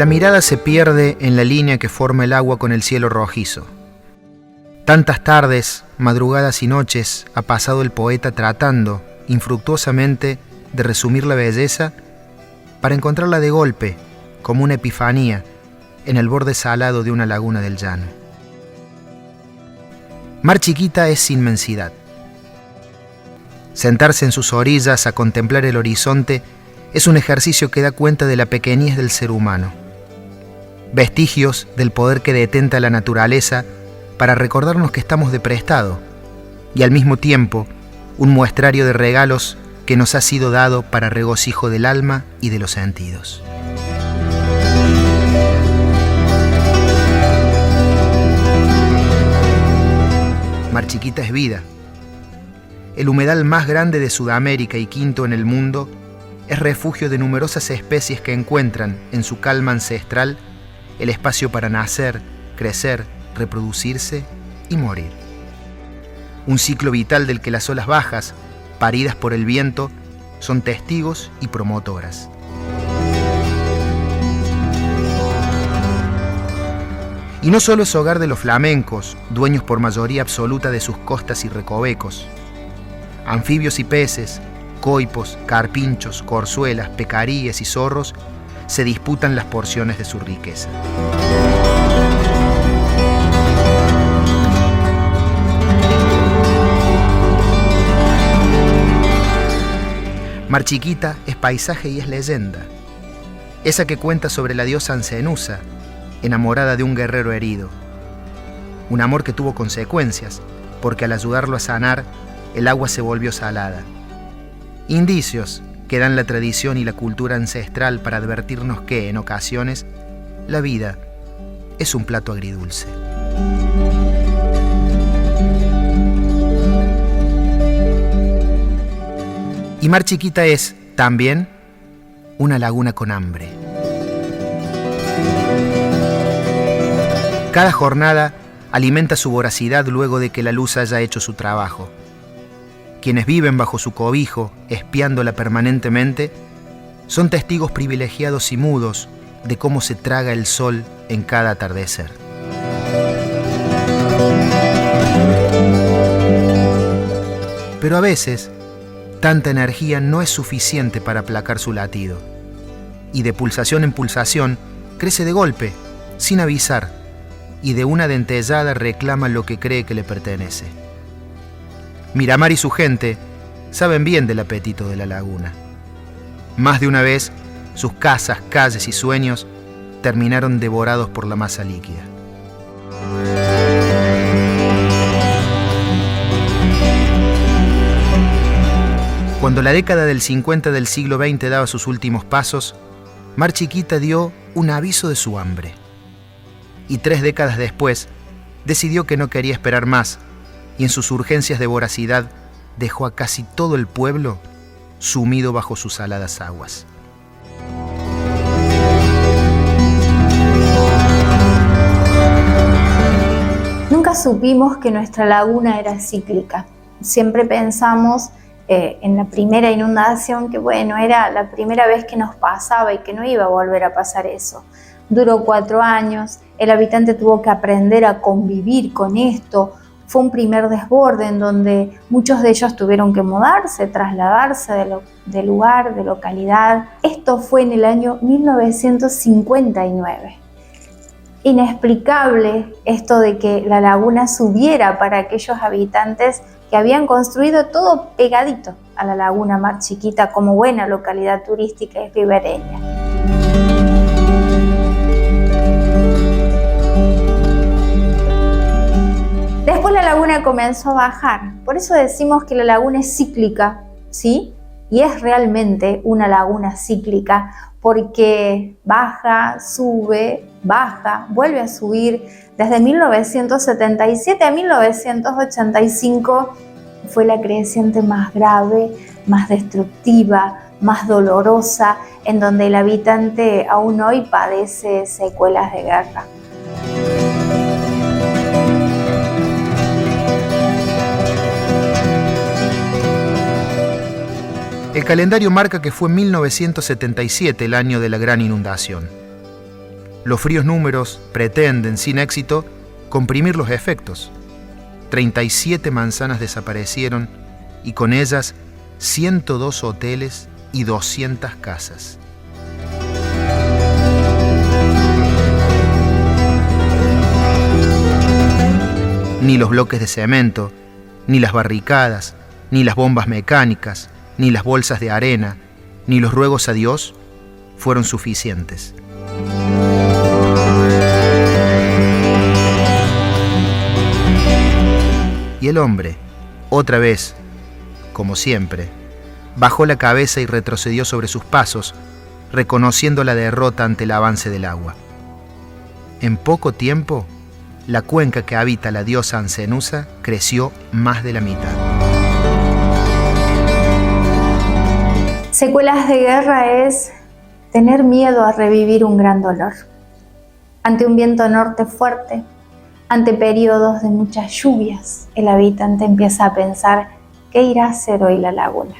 La mirada se pierde en la línea que forma el agua con el cielo rojizo. Tantas tardes, madrugadas y noches ha pasado el poeta tratando, infructuosamente, de resumir la belleza para encontrarla de golpe, como una epifanía, en el borde salado de una laguna del llano. Mar Chiquita es inmensidad. Sentarse en sus orillas a contemplar el horizonte es un ejercicio que da cuenta de la pequeñez del ser humano. Vestigios del poder que detenta la naturaleza para recordarnos que estamos de prestado y al mismo tiempo un muestrario de regalos que nos ha sido dado para regocijo del alma y de los sentidos. Mar Chiquita es vida. El humedal más grande de Sudamérica y quinto en el mundo es refugio de numerosas especies que encuentran en su calma ancestral el espacio para nacer, crecer, reproducirse y morir. Un ciclo vital del que las olas bajas, paridas por el viento, son testigos y promotoras. Y no solo es hogar de los flamencos, dueños por mayoría absoluta de sus costas y recovecos. Anfibios y peces, coipos, carpinchos, corzuelas, pecaríes y zorros se disputan las porciones de su riqueza. Mar Chiquita es paisaje y es leyenda. Esa que cuenta sobre la diosa Ancenusa, enamorada de un guerrero herido. Un amor que tuvo consecuencias, porque al ayudarlo a sanar, el agua se volvió salada. Indicios que dan la tradición y la cultura ancestral para advertirnos que, en ocasiones, la vida es un plato agridulce. Y Mar Chiquita es, también, una laguna con hambre. Cada jornada alimenta su voracidad luego de que la luz haya hecho su trabajo. Quienes viven bajo su cobijo, espiándola permanentemente, son testigos privilegiados y mudos de cómo se traga el sol en cada atardecer. Pero a veces, tanta energía no es suficiente para aplacar su latido, y de pulsación en pulsación crece de golpe, sin avisar, y de una dentellada reclama lo que cree que le pertenece. Miramar y su gente saben bien del apetito de la laguna. Más de una vez, sus casas, calles y sueños terminaron devorados por la masa líquida. Cuando la década del 50 del siglo XX daba sus últimos pasos, Mar Chiquita dio un aviso de su hambre. Y 3 décadas después, decidió que no quería esperar más, y en sus urgencias de voracidad dejó a casi todo el pueblo sumido bajo sus saladas aguas. Nunca supimos que nuestra laguna era cíclica. Siempre pensamos en la primera inundación que, bueno, era la primera vez que nos pasaba y que no iba a volver a pasar eso. Duró 4 años, el habitante tuvo que aprender a convivir con esto. Fue un primer desborde en donde muchos de ellos tuvieron que mudarse, trasladarse de lugar, de localidad. Esto fue en el año 1959. Inexplicable esto de que la laguna subiera para aquellos habitantes que habían construido todo pegadito a la laguna Mar Chiquita como buena localidad turística y ribereña. Después la laguna comenzó a bajar, por eso decimos que la laguna es cíclica, ¿sí? Y es realmente una laguna cíclica porque baja, sube, baja, vuelve a subir. Desde 1977 a 1985 fue la creciente más grave, más destructiva, más dolorosa, en donde el habitante aún hoy padece secuelas de guerra. El calendario marca que fue 1977 el año de la gran inundación. Los fríos números pretenden, sin éxito, comprimir los efectos. 37 manzanas desaparecieron y con ellas 102 hoteles y 200 casas. Ni los bloques de cemento, ni las barricadas, ni las bombas mecánicas, ni las bolsas de arena, ni los ruegos a Dios fueron suficientes. Y el hombre, otra vez, como siempre, bajó la cabeza y retrocedió sobre sus pasos, reconociendo la derrota ante el avance del agua. En poco tiempo, la cuenca que habita la diosa Ancenusa creció más de la mitad. Secuelas de guerra es tener miedo a revivir un gran dolor. Ante un viento norte fuerte, ante periodos de muchas lluvias, el habitante empieza a pensar ¿qué irá a hacer hoy la laguna?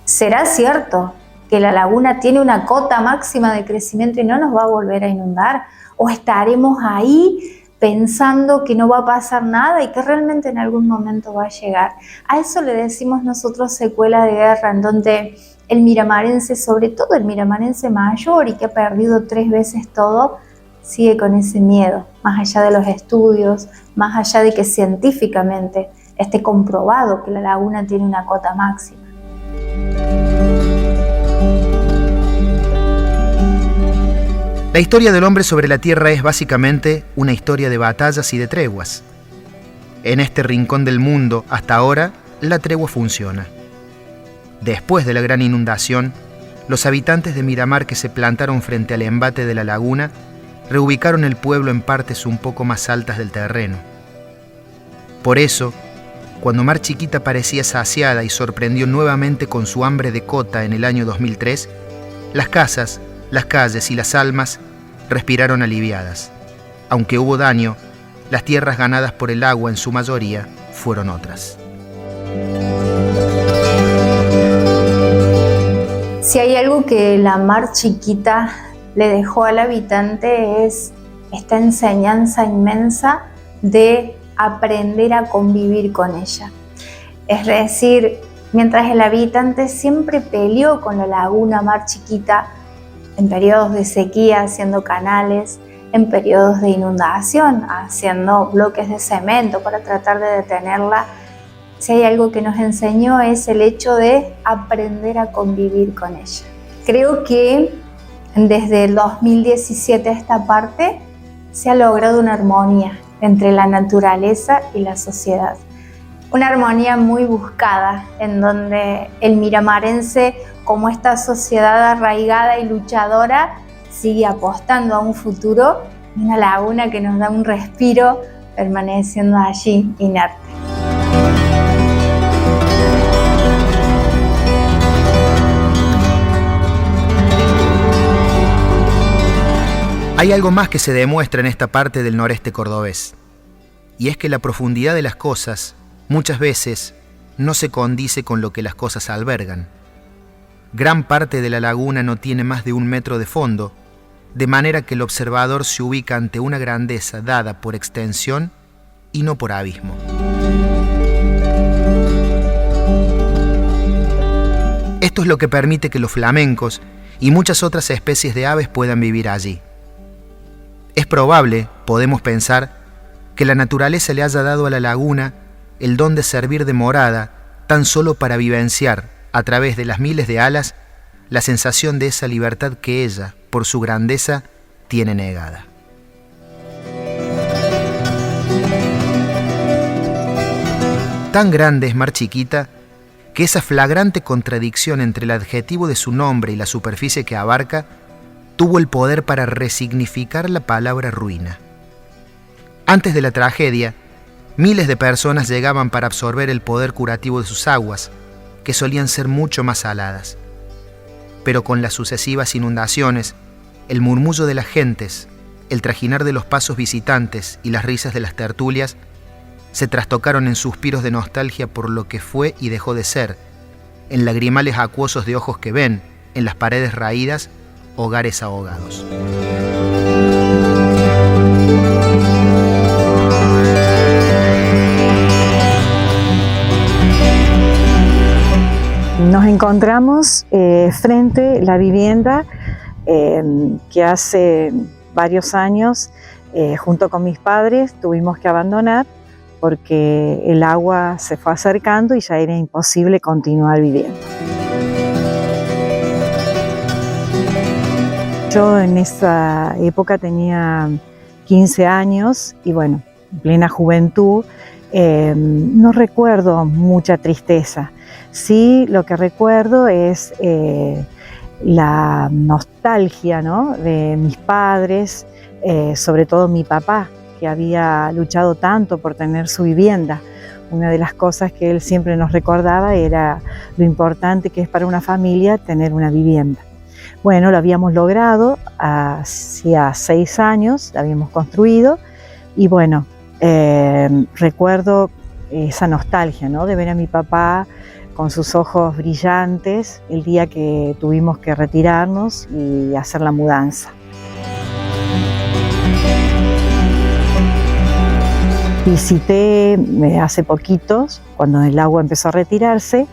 ¿Será cierto que la laguna tiene una cota máxima de crecimiento y no nos va a volver a inundar? ¿O estaremos ahí pensando que no va a pasar nada y que realmente en algún momento va a llegar? A eso le decimos nosotros secuela de guerra, en donde el miramarense, sobre todo el miramarense mayor y que ha perdido 3 veces todo, sigue con ese miedo, más allá de los estudios, más allá de que científicamente esté comprobado que la laguna tiene una cota máxima. La historia del hombre sobre la tierra es básicamente una historia de batallas y de treguas. En este rincón del mundo, hasta ahora, la tregua funciona. Después de la gran inundación, los habitantes de Miramar que se plantaron frente al embate de la laguna reubicaron el pueblo en partes un poco más altas del terreno. Por eso, cuando Mar Chiquita parecía saciada y sorprendió nuevamente con su hambre de cota en el año 2003, las casas, las calles y las almas respiraron aliviadas. Aunque hubo daño, las tierras ganadas por el agua en su mayoría fueron otras. Si hay algo que la Mar Chiquita le dejó al habitante es esta enseñanza inmensa de aprender a convivir con ella. Es decir, mientras el habitante siempre peleó con la laguna Mar Chiquita, en periodos de sequía haciendo canales, en periodos de inundación haciendo bloques de cemento para tratar de detenerla, si hay algo que nos enseñó es el hecho de aprender a convivir con ella. Creo que desde el 2017 a esta parte se ha logrado una armonía entre la naturaleza y la sociedad. Una armonía muy buscada, en donde el miramarense, como esta sociedad arraigada y luchadora, sigue apostando a un futuro y una laguna que nos da un respiro permaneciendo allí inerte. Hay algo más que se demuestra en esta parte del noreste cordobés, y es que la profundidad de las cosas muchas veces no se condice con lo que las cosas albergan. Gran parte de la laguna no tiene más de 1 metro de fondo, de manera que el observador se ubica ante una grandeza dada por extensión y no por abismo. Esto es lo que permite que los flamencos y muchas otras especies de aves puedan vivir allí. Es probable, podemos pensar, que la naturaleza le haya dado a la laguna el don de servir de morada tan solo para vivenciar, a través de las miles de alas, la sensación de esa libertad que ella, por su grandeza, tiene negada. Tan grande es Mar Chiquita que esa flagrante contradicción entre el adjetivo de su nombre y la superficie que abarca tuvo el poder para resignificar la palabra ruina. Antes de la tragedia, miles de personas llegaban para absorber el poder curativo de sus aguas, que solían ser mucho más saladas. Pero con las sucesivas inundaciones, el murmullo de las gentes, el trajinar de los pasos visitantes y las risas de las tertulias se trastocaron en suspiros de nostalgia por lo que fue y dejó de ser, en lagrimales acuosos de ojos que ven, en las paredes raídas, hogares ahogados. encontramos frente a la vivienda que hace varios años, junto con mis padres, tuvimos que abandonar porque el agua se fue acercando y ya era imposible continuar viviendo. Yo en esa época tenía 15 años y bueno, en plena juventud, no recuerdo mucha tristeza. Sí, lo que recuerdo es la nostalgia, ¿no?, de mis padres, sobre todo mi papá, que había luchado tanto por tener su vivienda. Una de las cosas que él siempre nos recordaba era lo importante que es para una familia tener una vivienda. Bueno, lo habíamos logrado hacía 6 años, la habíamos construido y bueno, recuerdo esa nostalgia, ¿no?, de ver a mi papá con sus ojos brillantes el día que tuvimos que retirarnos y hacer la mudanza. Visité hace poquitos, cuando el agua empezó a retirarse,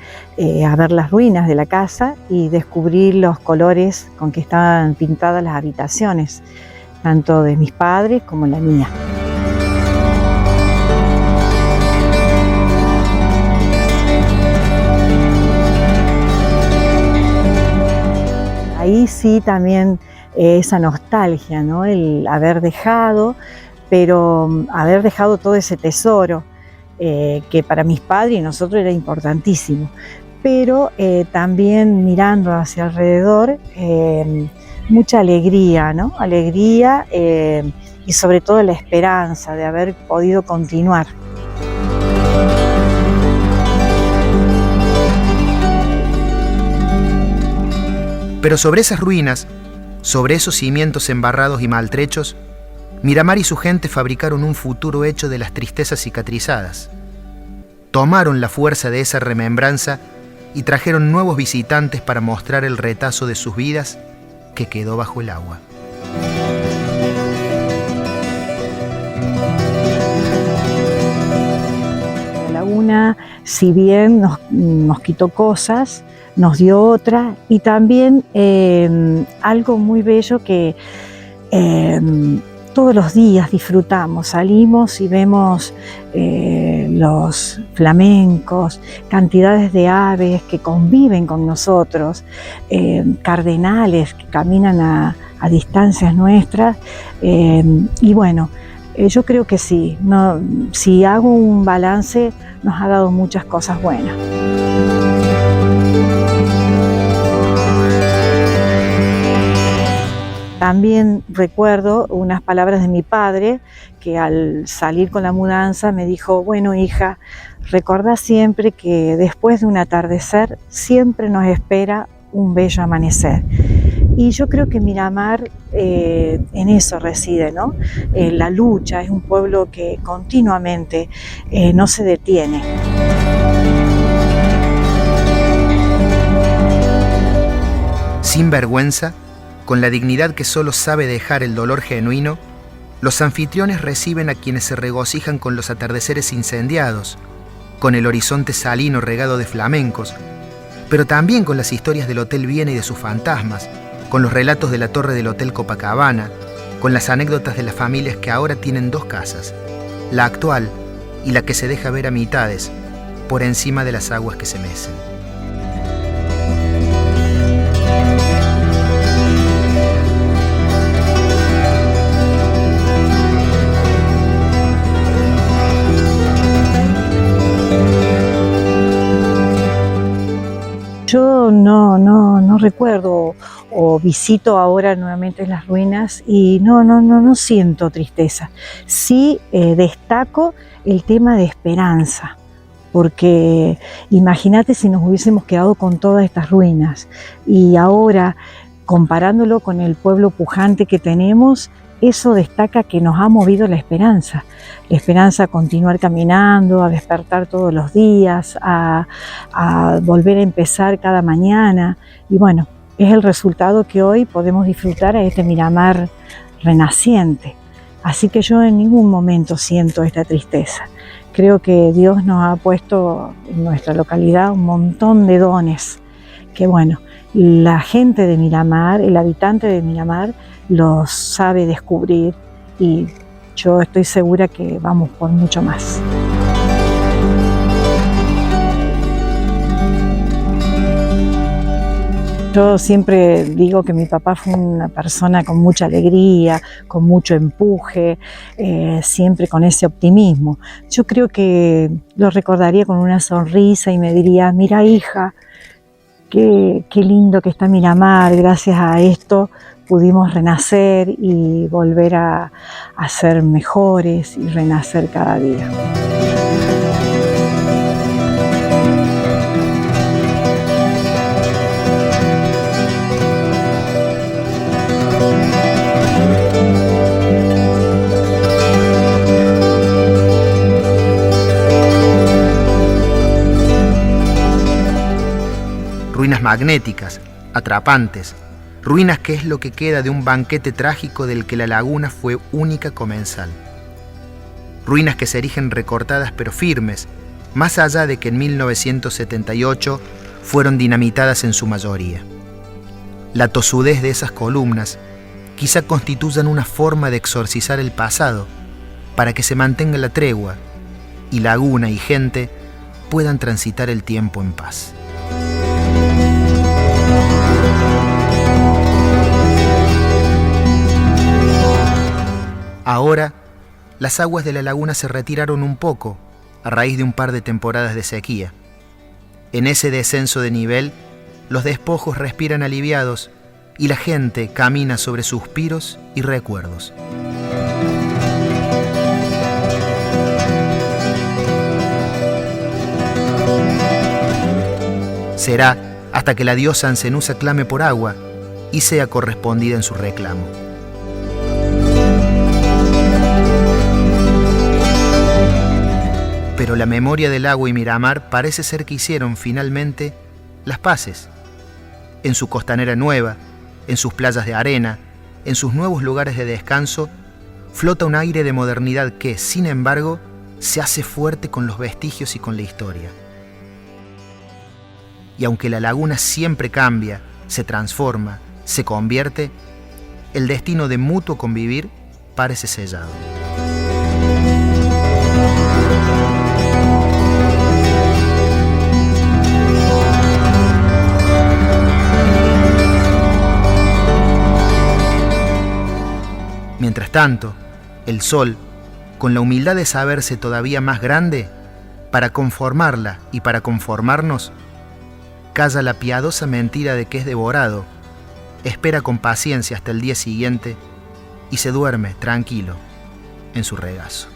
a ver las ruinas de la casa y descubrí los colores con que estaban pintadas las habitaciones, tanto de mis padres como la mía. Ahí sí también esa nostalgia, ¿no?, el haber dejado, pero haber dejado todo ese tesoro que para mis padres y nosotros era importantísimo. Pero también mirando hacia alrededor, mucha alegría, ¿no? Alegría y sobre todo la esperanza de haber podido continuar. Pero sobre esas ruinas, sobre esos cimientos embarrados y maltrechos, Miramar y su gente fabricaron un futuro hecho de las tristezas cicatrizadas. Tomaron la fuerza de esa remembranza y trajeron nuevos visitantes para mostrar el retazo de sus vidas que quedó bajo el agua. La laguna, si bien nos quitó cosas, nos dio otra y también algo muy bello que todos los días disfrutamos, salimos y vemos los flamencos, cantidades de aves que conviven con nosotros, cardenales que caminan a distancias nuestras y bueno, yo creo que sí, si hago un balance nos ha dado muchas cosas buenas. También recuerdo unas palabras de mi padre que al salir con la mudanza me dijo: bueno, hija, recordá siempre que después de un atardecer siempre nos espera un bello amanecer. Y yo creo que Miramar en eso reside, ¿no? La lucha, es un pueblo que continuamente no se detiene. Sin vergüenza, con la dignidad que solo sabe dejar el dolor genuino, los anfitriones reciben a quienes se regocijan con los atardeceres incendiados, con el horizonte salino regado de flamencos, pero también con las historias del Hotel Viena y de sus fantasmas, con los relatos de la torre del Hotel Copacabana, con las anécdotas de las familias que ahora tienen 2 casas, la actual y la que se deja ver a mitades, por encima de las aguas que se mecen. Yo no recuerdo o visito ahora nuevamente las ruinas y no siento tristeza. Sí destaco el tema de esperanza, porque imagínate si nos hubiésemos quedado con todas estas ruinas y ahora comparándolo con el pueblo pujante que tenemos, eso destaca que nos ha movido la esperanza a continuar caminando, a despertar todos los días, a volver a empezar cada mañana y bueno, es el resultado que hoy podemos disfrutar a este Miramar renaciente. Así que yo en ningún momento siento esta tristeza. Creo que Dios nos ha puesto en nuestra localidad un montón de dones que bueno, la gente de Miramar, el habitante de Miramar, los sabe descubrir y yo estoy segura que vamos por mucho más. Yo siempre digo que mi papá fue una persona con mucha alegría, con mucho empuje, siempre con ese optimismo. Yo creo que lo recordaría con una sonrisa y me diría, mira hija, qué lindo que está Miramar, gracias a esto pudimos renacer y volver a ser mejores y renacer cada día. Ruinas magnéticas, atrapantes, ruinas que es lo que queda de un banquete trágico del que la laguna fue única comensal. Ruinas que se erigen recortadas pero firmes, más allá de que en 1978 fueron dinamitadas en su mayoría. La tosudez de esas columnas quizá constituyan una forma de exorcizar el pasado para que se mantenga la tregua y laguna y gente puedan transitar el tiempo en paz. Ahora, las aguas de la laguna se retiraron un poco a raíz de un par de temporadas de sequía. En ese descenso de nivel, los despojos respiran aliviados y la gente camina sobre suspiros y recuerdos. Será hasta que la diosa Ancenusa clame por agua y sea correspondida en su reclamo. Pero la memoria del agua y Miramar parece ser que hicieron finalmente las paces. En su costanera nueva, en sus playas de arena, en sus nuevos lugares de descanso, flota un aire de modernidad que, sin embargo, se hace fuerte con los vestigios y con la historia. Y aunque la laguna siempre cambia, se transforma, se convierte, el destino de mutuo convivir parece sellado. Mientras tanto, el sol, con la humildad de saberse todavía más grande, para conformarla y para conformarnos, calla la piadosa mentira de que es devorado, espera con paciencia hasta el día siguiente y se duerme tranquilo en su regazo.